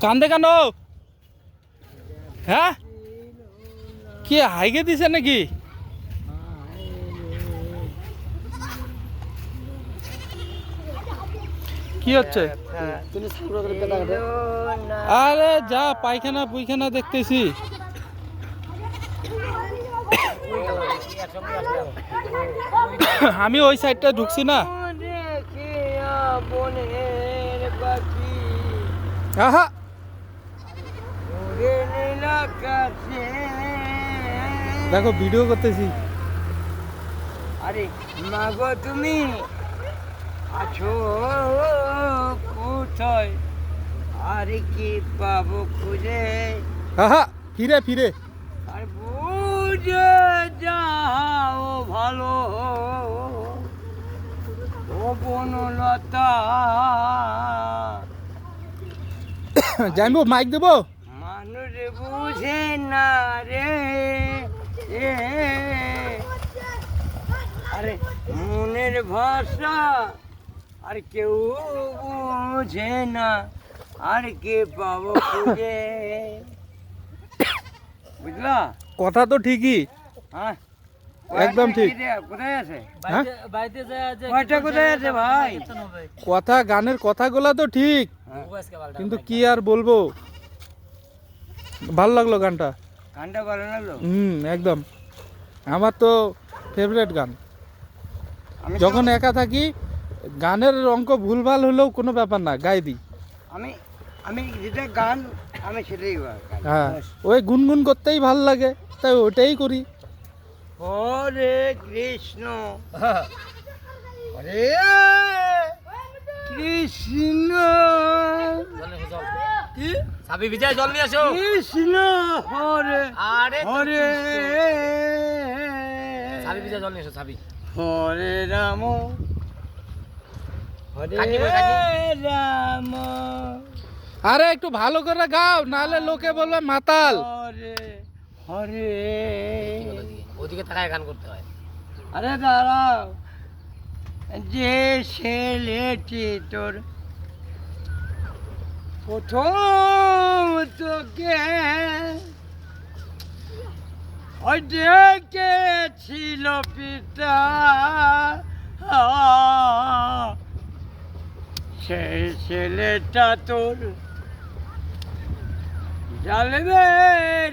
কান্দে কেন? হ্যাঁ, কি হাইগে দিছে নাকি? কি হচ্ছে? আরে যা, পায়খানা পুইখানা দেখতেছি। আমি ওই সাইডটা ঢুকছি না। আহা, দেখো ভিডিও করতেছি। আরে মাগো তুমি আছো কোথায়? আরে কি পাবো খুঁজে? আহা, ফিরে ফিরে। আর বুঝে যাও ভালো ও বনলতা। জানবো, মাইক দেবো। মানুষ বুঝে না রে এ, আরে মনের ভাষা আর কেউ বুঝে না, আর কে পাবো খুঁজে। বুঝলা? কথা তো ঠিকই, হ্যাঁ একদম ঠিক। কোথায় আছে? হ্যাঁ? কয়টা কোথায় আছে ভাই? কথা, গানের কথাগুলো তো ঠিক, কিন্তু কি আর বলবো। ভালো লাগলো গানটা। গানটা ভালো লাগলো। একদম আমার তো ফেভারিট গান। আমি যখন একা থাকি গানের অঙ্ক ভুলভাল হলেও কোনো ব্যাপার না, গাই দিই। আমি আমি যেটা গান আমি সেটাই গাই। হ্যাঁ, ওই গুনগুন করতেই ভাল লাগে, তাই ওটাই করি। হরে কৃষ্ণ হরে কৃষ্ণ কি সাবি বিজয় জল নিয়ে আসো। কৃষ্ণ হরে আরে হরে সাবি বিজয় জল নিয়ে এসো সাবি। হরে রাম হরে কাকি বল, কাকি। রাম আরে একটু ভালো করে গাও, নাহলে লোকে বলবে মাতাল। হরে হরে। ওদিকে তাকায় গান করতে হয়। আরে দাঁড়াও, যে ছেলেটি তোর প্রথম তোকে ওই ডেকেছিল পিতা, সেই ছেলেটা তোর জ্বালবে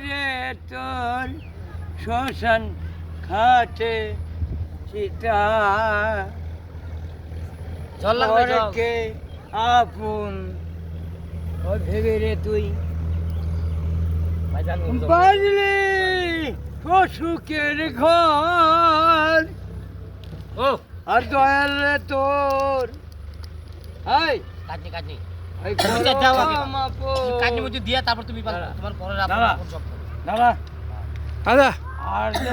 রে তোর শ্মশান ঘাটে চিতা। জল লাগবে জল। ঘরকে আপন ও ভেবে রে তুই ভাই জান বাজলি অসুখের ঘর, ও আর দয়াল রে তোর হাই কাটনি কাটনি ওই বুঝে দাও আগে। মাপো। কাটনি মুঝে দিয়া তারপর তুমি দাঁড়া। তোমার পরে দাঁড়া। আপন সব করো। দাঁড়া আচ্ছা, আর যে